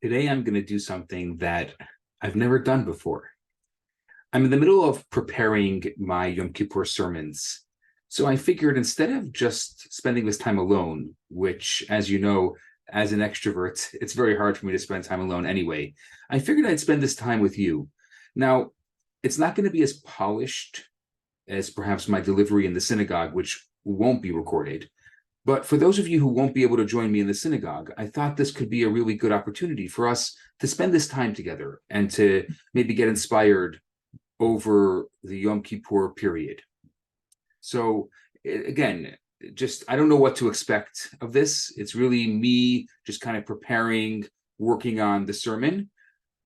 Today, I'm going to do something that I've never done before. I'm in the middle of preparing my Yom Kippur sermons. So I figured instead of just spending this time alone, which, as you know, as an extrovert, it's very hard for me to spend time alone anyway, I figured I'd spend this time with you. Now, it's not going to be as polished as perhaps my delivery in the synagogue, which won't be recorded. But for those of you who won't be able to join me in the synagogue, I thought this could be a really good opportunity for us to spend this time together and to maybe get inspired over the Yom Kippur period. So again, just I don't know what to expect of this. It's really me just kind of preparing, working on the sermon,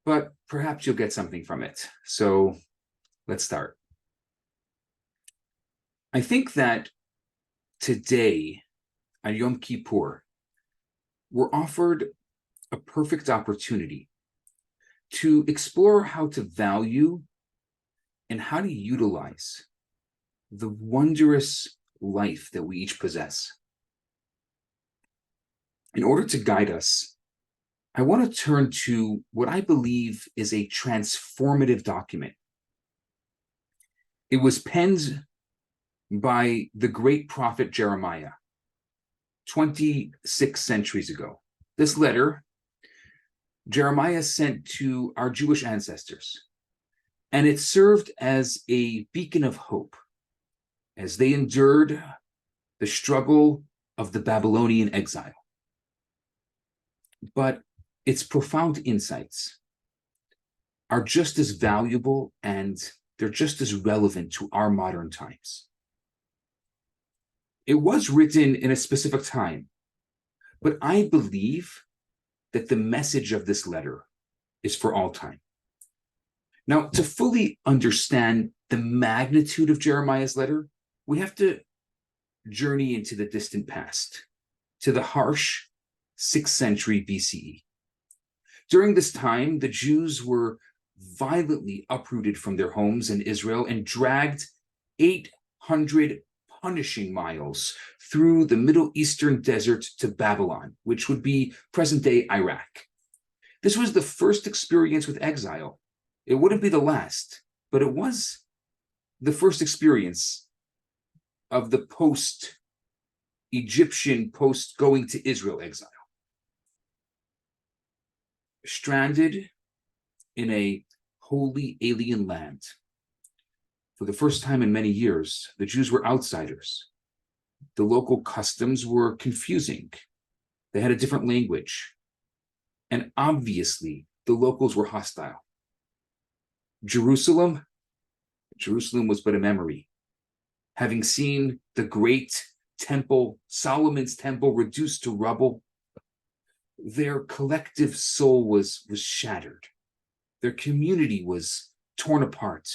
but perhaps you'll get something from it. So let's start. I think that today, on Yom Kippur, we're offered a perfect opportunity to explore how to value and how to utilize the wondrous life that we each possess. In order to guide us, I want to turn to what I believe is a transformative document. It was penned by the great prophet Jeremiah 26 centuries ago. This letter, Jeremiah sent to our Jewish ancestors, and it served as a beacon of hope as they endured the struggle of the Babylonian exile. But its profound insights are just as valuable and they're just as relevant to our modern times. It was written in a specific time, but I believe that the message of this letter is for all time. Now, to fully understand the magnitude of Jeremiah's letter, we have to journey into the distant past, to the harsh 6th century BCE. During this time, the Jews were violently uprooted from their homes in Israel and dragged 800 punishing miles through the Middle Eastern desert to Babylon, which would be present-day Iraq. This was the first experience with exile. It wouldn't be the last, but it was the first experience of the post-Egyptian, post-going to Israel exile. Stranded in a wholly alien land, for the first time in many years, the Jews were outsiders. The local customs were confusing. They had a different language. And obviously, the locals were hostile. Jerusalem was but a memory. Having seen the great temple, Solomon's temple, reduced to rubble, their collective soul was shattered. Their community was torn apart,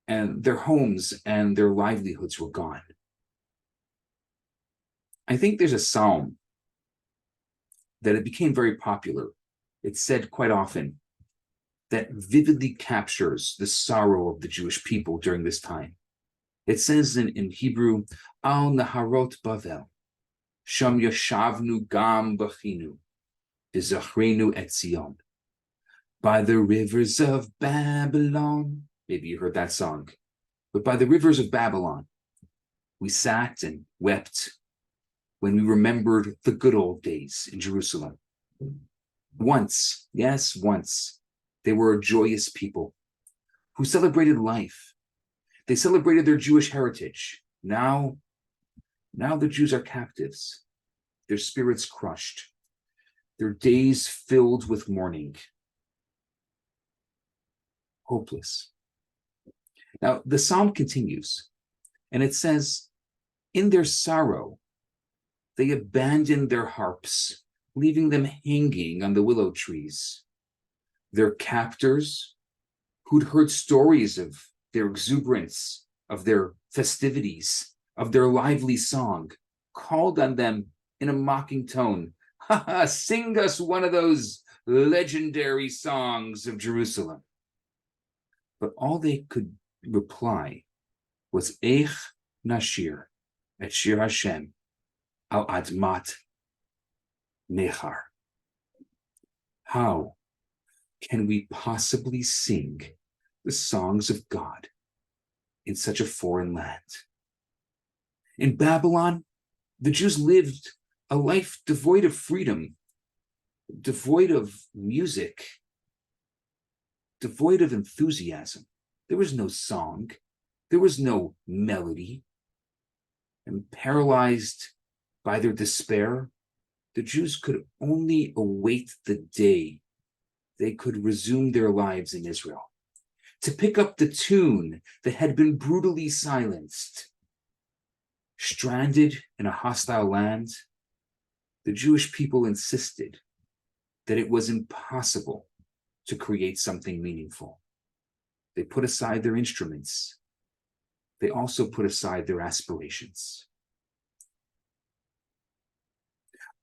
and their homes and their livelihoods were gone. I think there's a psalm that it became very popular. It's said quite often that vividly captures the sorrow of the Jewish people during this time. It says in Hebrew, Al Naharot Bavel, Sham Yashavnu Gam Bachinu, Bizachrenu et Zion. By the rivers of Babylon, maybe you heard that song, but by the rivers of Babylon, we sat and wept when we remembered the good old days in Jerusalem. Once, yes, once, they were a joyous people who celebrated life. They celebrated their Jewish heritage. Now the Jews are captives, their spirits crushed, their days filled with mourning. Hopeless. Now, the psalm continues, and it says, in their sorrow, they abandoned their harps, leaving them hanging on the willow trees. Their captors, who'd heard stories of their exuberance, of their festivities, of their lively song, called on them in a mocking tone, "Ha ha, sing us one of those legendary songs of Jerusalem." But all they could reply was Eich Nashir et Shir Hashem al Admat Nechar. How can we possibly sing the songs of God in such a foreign land? In Babylon, the Jews lived a life devoid of freedom, devoid of music, devoid of enthusiasm. There was no song, there was no melody. And paralyzed by their despair, the Jews could only await the day they could resume their lives in Israel, to pick up the tune that had been brutally silenced. Stranded in a hostile land, the Jewish people insisted that it was impossible to create something meaningful. They put aside their instruments. They also put aside their aspirations.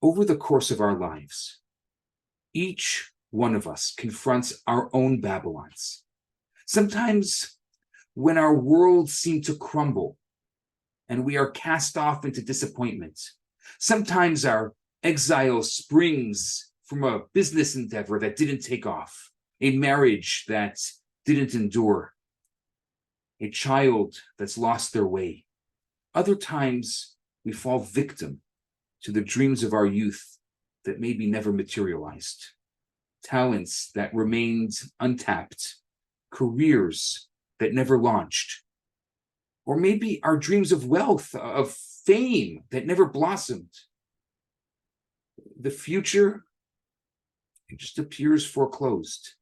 Over the course of our lives, each one of us confronts our own Babylons. Sometimes when our world seems to crumble and we are cast off into disappointment. Sometimes our exile springs from a business endeavor that didn't take off, a marriage that didn't endure, a child that's lost their way. Other times we fall victim to the dreams of our youth that maybe never materialized, talents that remained untapped, careers that never launched, or maybe our dreams of wealth, of fame that never blossomed. The future, it just appears foreclosed.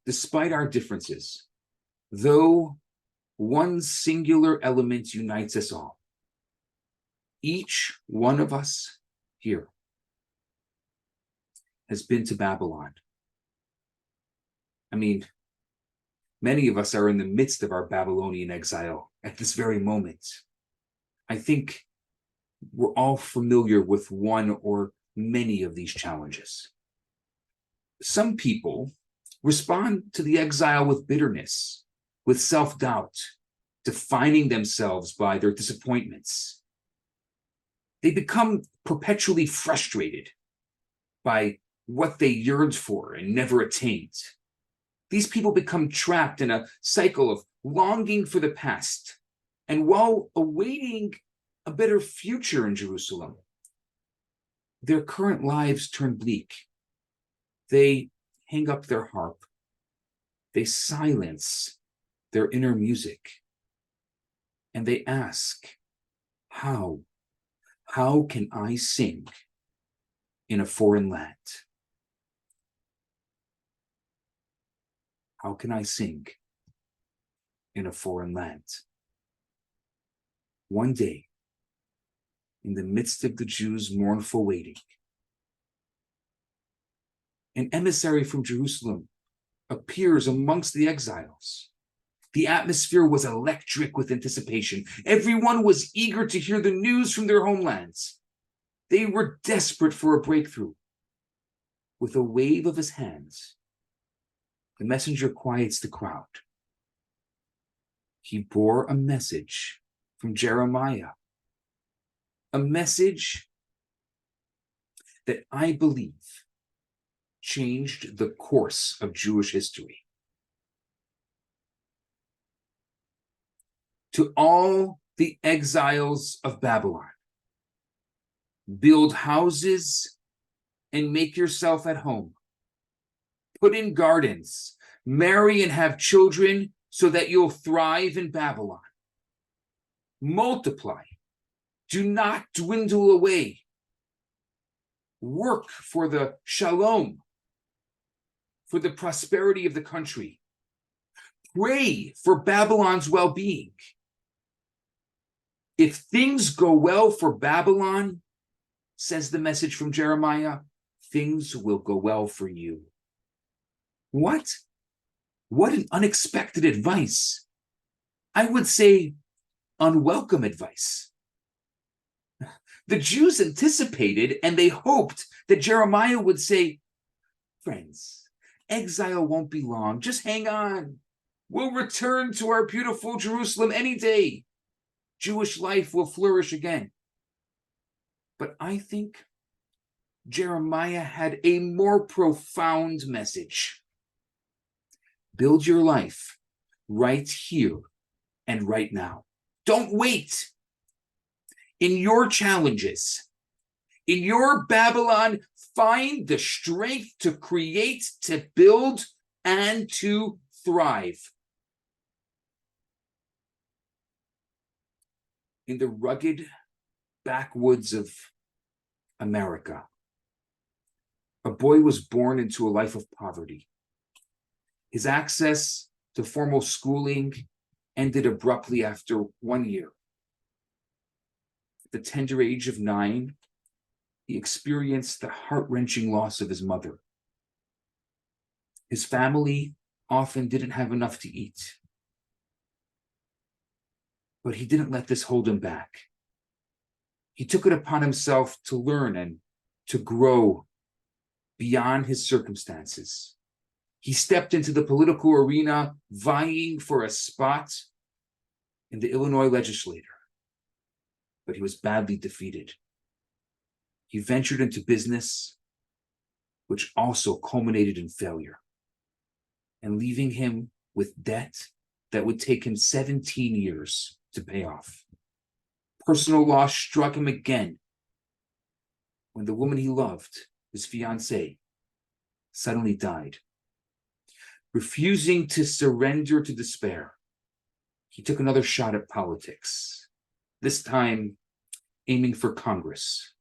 Despite our differences, though one singular element unites us all, each one of us here has been to Babylon. I mean, many of us are in the midst of our Babylonian exile at this very moment. I think we're all familiar with one or many of these challenges. Some people respond to the exile with bitterness, with self-doubt, defining themselves by their disappointments. They become perpetually frustrated by what they yearned for and never attained. These people become trapped in a cycle of longing for the past, and while awaiting a better future in Jerusalem, their current lives turn bleak. They hang up their harp. They silence their inner music. And they ask, how? How can I sing in a foreign land? How can I sing in a foreign land? One day, in the midst of the Jews' mournful waiting, an emissary from Jerusalem appears amongst the exiles. The atmosphere was electric with anticipation. Everyone was eager to hear the news from their homelands. They were desperate for a breakthrough. With a wave of his hands, the messenger quiets the crowd. He bore a message from Jeremiah, a message that I believe changed the course of Jewish history. To all the exiles of Babylon, build houses and make yourself at home. Put in gardens, marry and have children so that you'll thrive in Babylon. Multiply, do not dwindle away. Work for the shalom, for the prosperity of the country. Pray for Babylon's well-being. If things go well for Babylon, says the message from Jeremiah, things will go well for you. What? What an unexpected advice. I would say unwelcome advice. The Jews anticipated and they hoped that Jeremiah would say, friends, exile won't be long. Just hang on. We'll return to our beautiful Jerusalem any day. Jewish life will flourish again. But I think Jeremiah had a more profound message. Build your life right here and right now. Don't wait. In your challenges, in your Babylon, find the strength to create, to build, and to thrive. In the rugged backwoods of America, a boy was born into a life of poverty. His access to formal schooling ended abruptly after 1 year. At the tender age of 9, he experienced the heart-wrenching loss of his mother. His family often didn't have enough to eat. But he didn't let this hold him back. He took it upon himself to learn and to grow beyond his circumstances. He stepped into the political arena, vying for a spot in the Illinois legislature, but he was badly defeated. He ventured into business, which also culminated in failure, and leaving him with debt that would take him 17 years to pay off. Personal loss struck him again when the woman he loved, his fiancée, suddenly died. Refusing to surrender to despair, he took another shot at politics, this time aiming for Congress.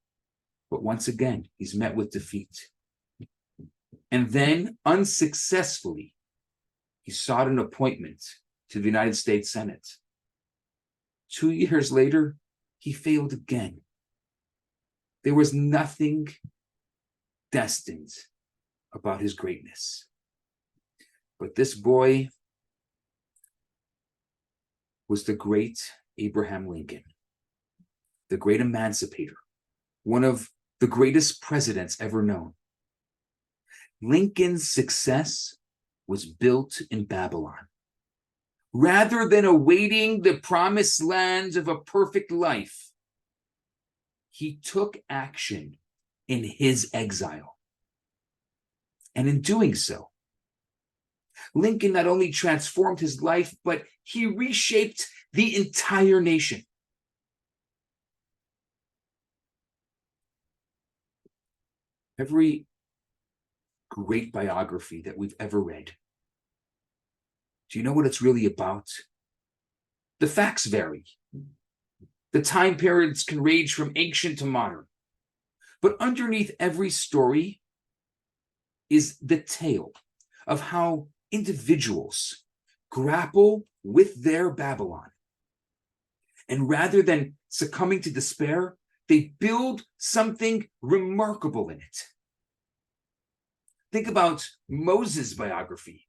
But once again, he's met with defeat. And then, unsuccessfully, he sought an appointment to the United States Senate. 2 years later, he failed again. There was nothing destined about his greatness. But this boy was the great Abraham Lincoln, the great emancipator, one of the greatest presidents ever known. Lincoln's success was built in Babylon. Rather than awaiting the promised land of a perfect life, he took action in his exile. And in doing so, Lincoln not only transformed his life, but he reshaped the entire nation. Every great biography that we've ever read, do you know what it's really about? The facts vary. The time periods can range from ancient to modern. But underneath every story is the tale of how individuals grapple with their Babylon. And rather than succumbing to despair, they build something remarkable in it. Think about Moses' biography.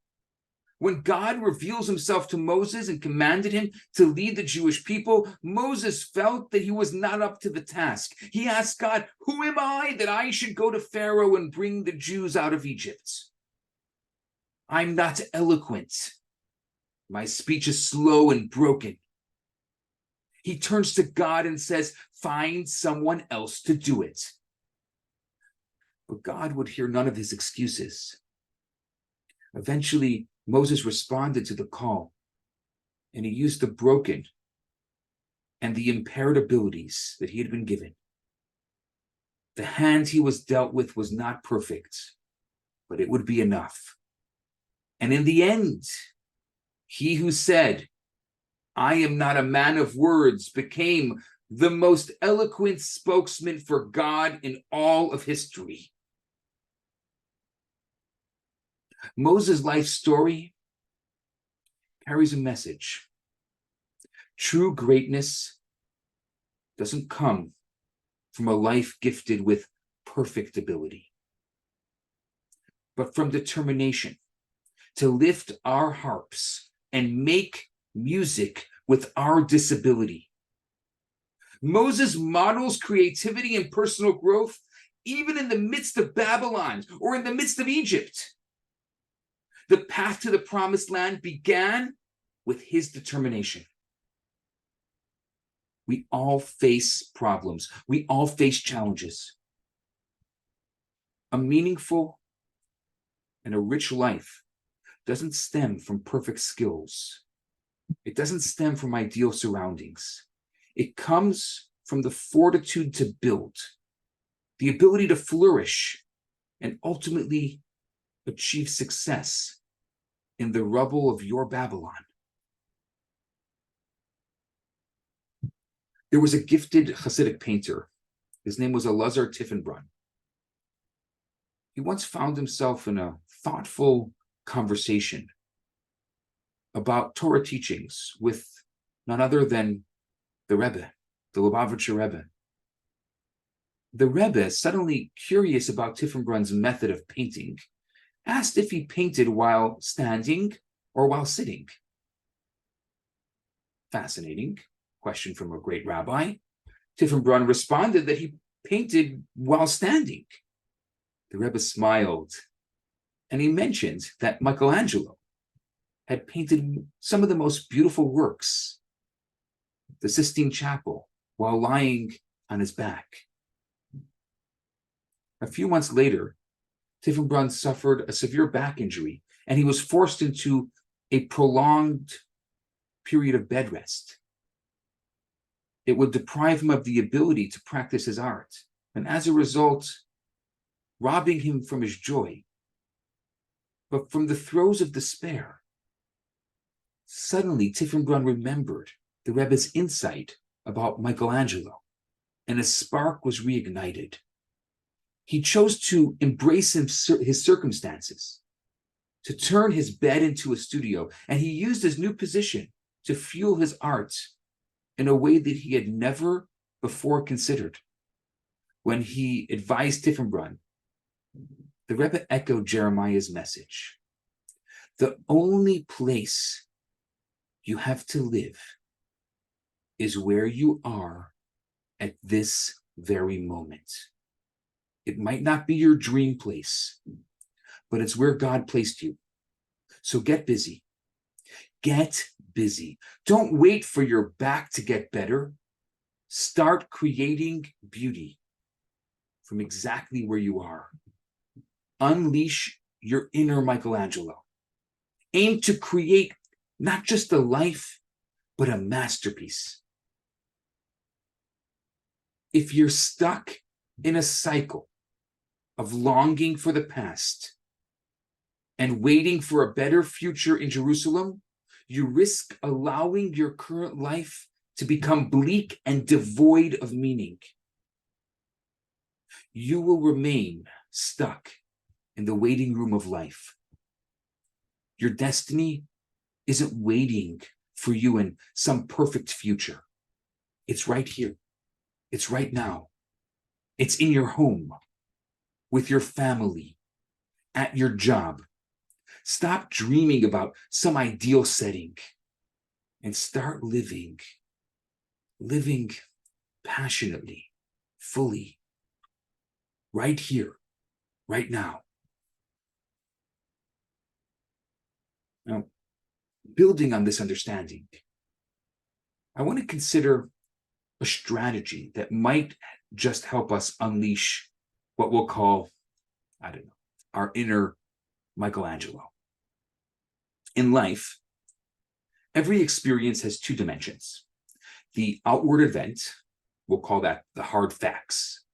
When God reveals himself to Moses and commanded him to lead the Jewish people, Moses felt that he was not up to the task. He asked God, "Who am I that I should go to Pharaoh and bring the Jews out of Egypt? I'm not eloquent. My speech is slow and broken." He turns to God and says, "Find someone else to do it." But God would hear none of his excuses. Eventually, Moses responded to the call, and he used the broken and the impaired abilities that he had been given. The hand he was dealt with was not perfect, but it would be enough. And in the end, he who said, "I am not a man of words," became the most eloquent spokesman for God in all of history. Moses' life story carries a message. True greatness doesn't come from a life gifted with perfect ability, but from determination to lift our harps and make music with our disability. Moses models creativity and personal growth even in the midst of Babylon or in the midst of Egypt. The path to the promised land began with his determination. We all face problems. We all face challenges. A meaningful and a rich life doesn't stem from perfect skills. It doesn't stem from ideal surroundings. It comes from the fortitude to build, the ability to flourish, and ultimately achieve success in the rubble of your Babylon. There was a gifted Hasidic painter. His name was Elazar Tiefenbrunn. He once found himself in a thoughtful conversation about Torah teachings with none other than the Rebbe, the Lubavitcher Rebbe. The Rebbe, suddenly curious about Tiefenbrunn's method of painting, asked if he painted while standing or while sitting. Fascinating question from a great rabbi. Tiefenbrunn responded that he painted while standing. The Rebbe smiled, and he mentioned that Michelangelo had painted some of the most beautiful works, the Sistine Chapel, while lying on his back. A few months later, Tiefenbrunn suffered a severe back injury, and he was forced into a prolonged period of bed rest. It would deprive him of the ability to practice his art, and as a result, robbing him from his joy. But from the throes of despair, suddenly Tiefenbrunn remembered the Rebbe's insight about Michelangelo, and a spark was reignited. He chose to embrace his circumstances, to turn his bed into a studio, and he used his new position to fuel his art in a way that he had never before considered. When he advised Tiefenbrunn, the Rebbe echoed Jeremiah's message. The only place you have to live is where you are at this very moment. It might not be your dream place, but it's where God placed you. So get busy. Get busy. Don't wait for your back to get better. Start creating beauty from exactly where you are. Unleash your inner Michelangelo. Aim to create not just a life, but a masterpiece. If you're stuck in a cycle of longing for the past and waiting for a better future in Jerusalem, you risk allowing your current life to become bleak and devoid of meaning. You will remain stuck in the waiting room of life. Your destiny isn't waiting for you in some perfect future. It's right here. It's right now. It's in your home, with your family, at your job. Stop dreaming about some ideal setting and start living passionately, fully, right here, right now. Now, building on this understanding, I want to consider a strategy that might just help us unleash what we'll call, our inner Michelangelo. In life, every experience has two dimensions. The outward event, we'll call that the hard facts,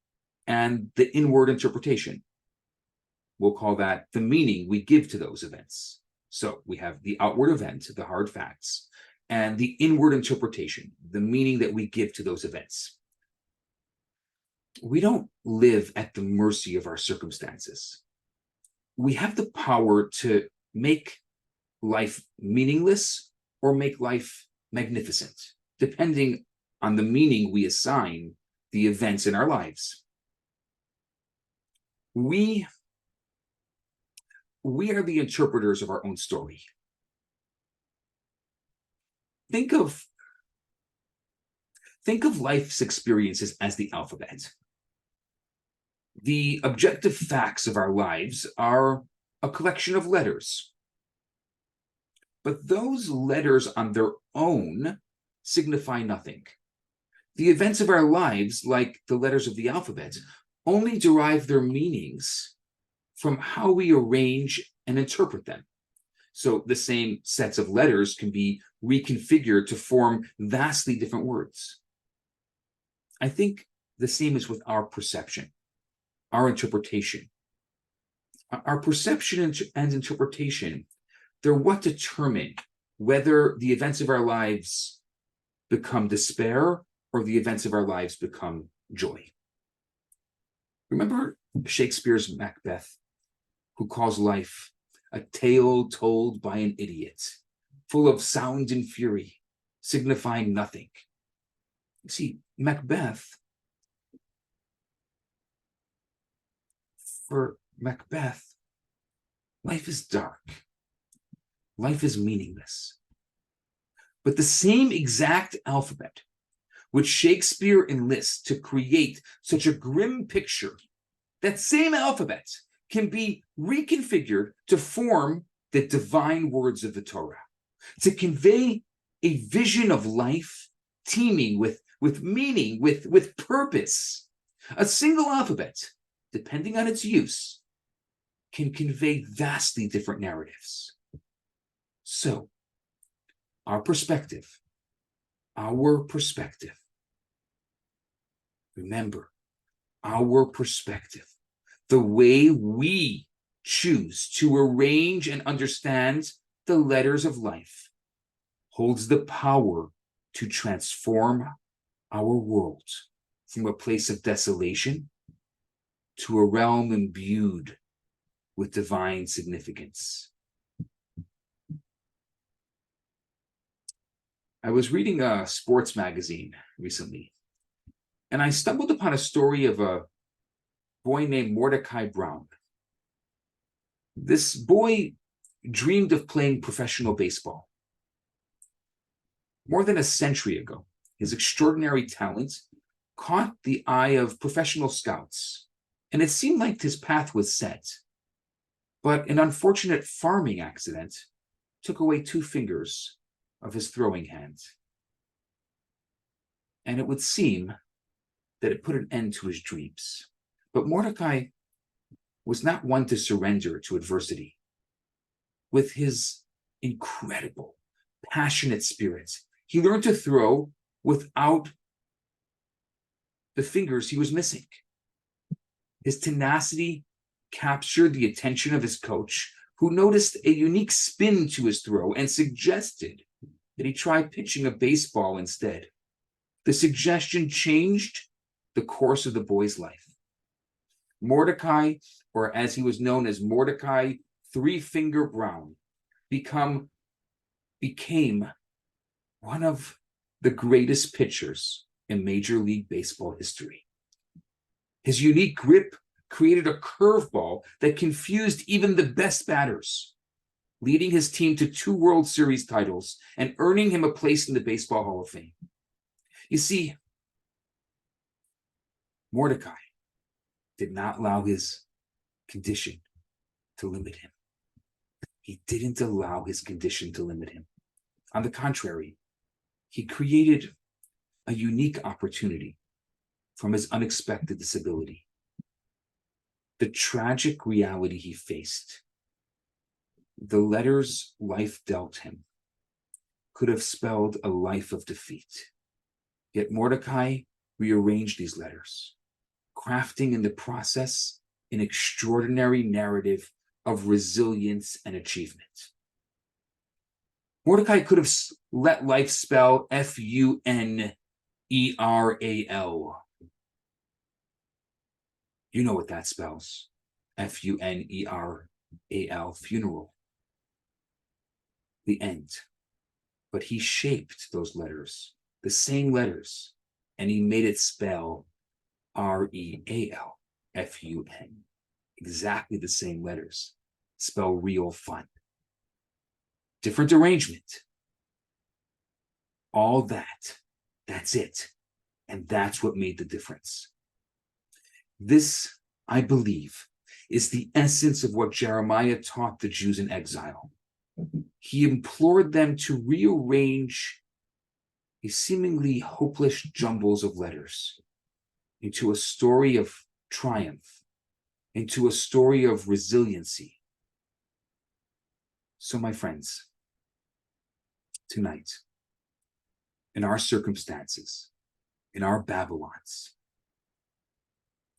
and the inward interpretation, we'll call that the meaning we give to those events. So we have the outward event, the hard facts, and the inward interpretation, the meaning that we give to those events. We don't live at the mercy of our circumstances. We have the power to make life meaningless or make life magnificent, depending on the meaning we assign the events in our lives. We are the interpreters of our own story. Think of life's experiences as the alphabet. The objective facts of our lives are a collection of letters. But those letters on their own signify nothing. The events of our lives, like the letters of the alphabet, only derive their meanings from how we arrange and interpret them. So the same sets of letters can be reconfigured to form vastly different words. I think the same is with our perception, our interpretation. Our perception and interpretation, they're what determine whether the events of our lives become despair or the events of our lives become joy. Remember Shakespeare's Macbeth, who calls life a tale told by an idiot, full of sound and fury, signifying nothing. You see, for Macbeth, life is dark. Life is meaningless. But the same exact alphabet which Shakespeare enlists to create such a grim picture, that same alphabet can be reconfigured to form the divine words of the Torah, to convey a vision of life teeming with meaning, with purpose. A single alphabet, depending on its use, can convey vastly different narratives. So, our perspective, remember, our perspective, the way we choose to arrange and understand the letters of life, holds the power to transform our world from a place of desolation to a realm imbued with divine significance. I was reading a sports magazine recently, and I stumbled upon a story of a boy named Mordecai Brown. This boy dreamed of playing professional baseball. More than a century ago, his extraordinary talent caught the eye of professional scouts, and it seemed like his path was set. But an unfortunate farming accident took away 2 fingers of his throwing hand. And it would seem that it put an end to his dreams. But Mordecai was not one to surrender to adversity. With his incredible, passionate spirit, he learned to throw without the fingers he was missing. His tenacity captured the attention of his coach, who noticed a unique spin to his throw and suggested that he try pitching a baseball instead. The suggestion changed the course of the boy's life. Mordecai, or as he was known as Mordecai Three-Finger Brown, became one of the greatest pitchers in Major League Baseball history. His unique grip created a curveball that confused even the best batters, leading his team to 2 World Series titles and earning him a place in the Baseball Hall of Fame. You see, Mordecai did not allow his condition to limit him. He didn't allow his condition to limit him. On the contrary, he created a unique opportunity from his unexpected disability. The tragic reality he faced, the letters life dealt him, could have spelled a life of defeat. Yet Mordecai rearranged these letters, crafting in the process an extraordinary narrative of resilience and achievement. Mordecai could have let life spell Funeral. You know what that spells. Funeral, funeral. The end. But he shaped those letters, the same letters, and he made it spell Real, Fun. Exactly the same letters. Spell real fun. Different arrangement. All that's it. And that's what made the difference. This, I believe, is the essence of what Jeremiah taught the Jews in exile. He implored them to rearrange a seemingly hopeless jumbles of letters into a story of triumph into a story of resiliency. So, my friends, tonight, in our circumstances, in our Babylons,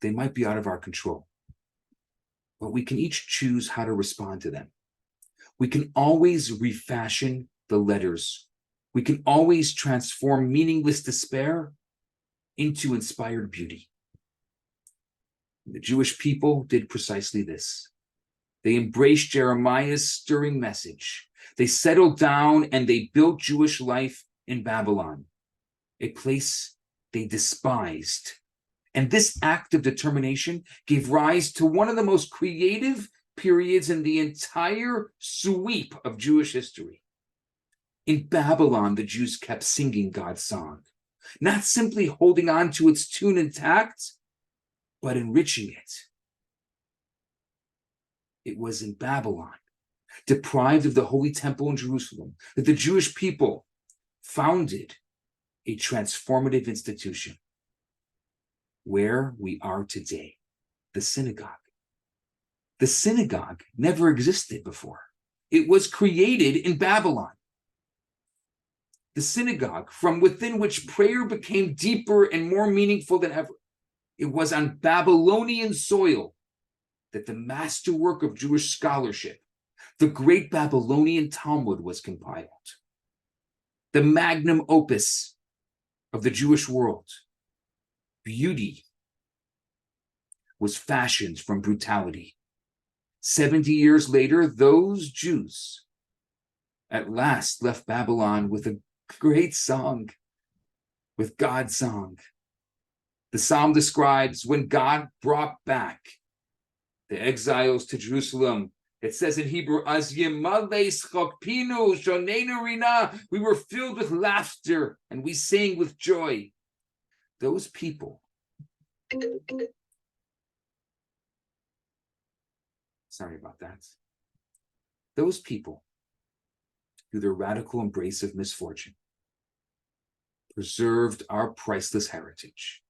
they might be out of our control, but we can each choose how to respond to them. We can always refashion the letters. We can always transform meaningless despair into inspired beauty. The Jewish people did precisely this. They embraced Jeremiah's stirring message. They settled down and they built Jewish life in Babylon, a place they despised. And this act of determination gave rise to one of the most creative periods in the entire sweep of Jewish history. In Babylon, the Jews kept singing God's song, not simply holding on to its tune intact, but enriching it. It was in Babylon, deprived of the Holy Temple in Jerusalem, that the Jewish people founded a transformative institution where we are today, the synagogue. The synagogue never existed before. It was created in Babylon. The synagogue, from within which prayer became deeper and more meaningful than ever. It was on Babylonian soil that the masterwork of Jewish scholarship, the great Babylonian Talmud, was compiled. The magnum opus of the Jewish world. Beauty was fashioned from brutality. 70 years later, those Jews at last left Babylon with a great song, with God's song. The psalm describes when God brought back the exiles to Jerusalem. It says in Hebrew, "Az yemales chokpinu shonenu rina." We were filled with laughter and we sang with joy. Those people, sorry about that. Those people, through their radical embrace of misfortune, preserved our priceless heritage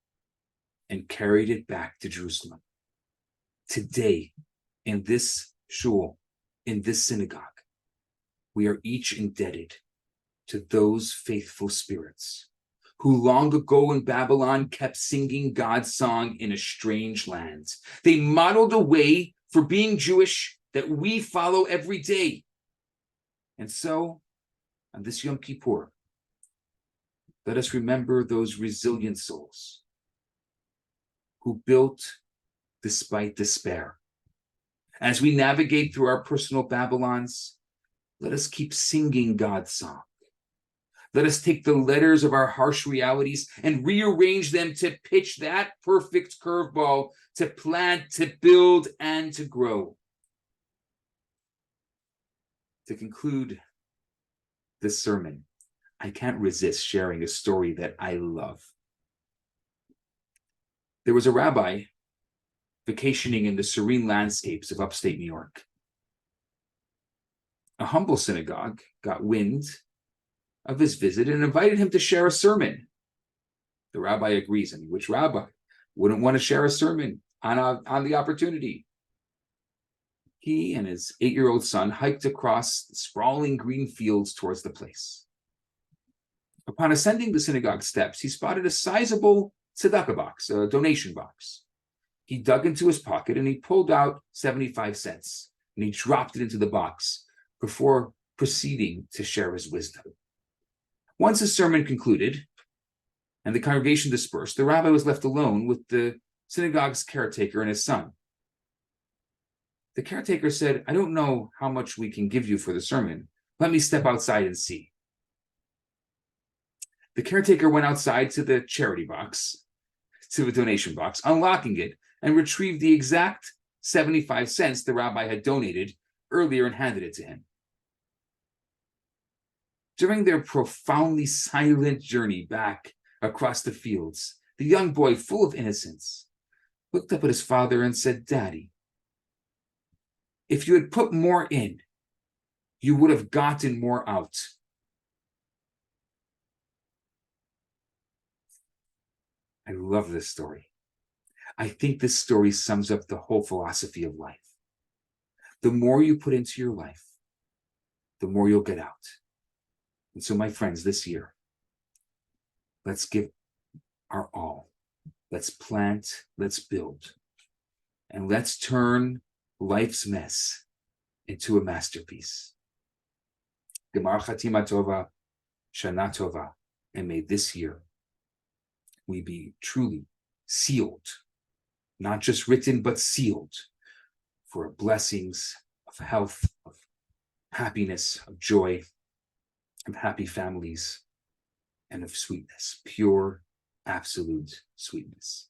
and carried it back to Jerusalem. Today, in this shul, in this synagogue, we are each indebted to those faithful spirits who long ago in Babylon kept singing God's song in a strange land. They modeled a way for being Jewish that we follow every day. And so, on this Yom Kippur, let us remember those resilient souls who built despite despair. As we navigate through our personal Babylons, let us keep singing God's song. Let us take the letters of our harsh realities and rearrange them to pitch that perfect curveball, to plant, to build, and to grow. To conclude this sermon, I can't resist sharing a story that I love. There was a rabbi vacationing in the serene landscapes of upstate New York. A humble synagogue got wind of his visit and invited him to share a sermon. The rabbi agrees. I mean, which rabbi wouldn't want to share a sermon on the opportunity? He and his 8-year-old son hiked across the sprawling green fields towards the place. Upon ascending the synagogue steps, he spotted a sizable tzedakah box, a donation box. He dug into his pocket and he pulled out 75 cents and he dropped it into the box before proceeding to share his wisdom. Once his sermon concluded and the congregation dispersed, the rabbi was left alone with the synagogue's caretaker and his son. The caretaker said, "I don't know how much we can give you for the sermon. Let me step outside and see." The caretaker went outside to the charity box, to the donation box, unlocking it, and retrieved the exact 75 cents the rabbi had donated earlier and handed it to him. During their profoundly silent journey back across the fields, the young boy, full of innocence, looked up at his father and said, "Daddy, if you had put more in, you would have gotten more out." I love this story. I think this story sums up the whole philosophy of life. The more you put into your life, the more you'll get out. And so, my friends, this year, let's give our all. Let's plant, let's build, and let's turn life's mess into a masterpiece. Gemar Chatima Tova, Shana Tova, and may this year we be truly sealed, not just written, but sealed for blessings of health, of happiness, of joy, of happy families, and of sweetness, pure, absolute sweetness.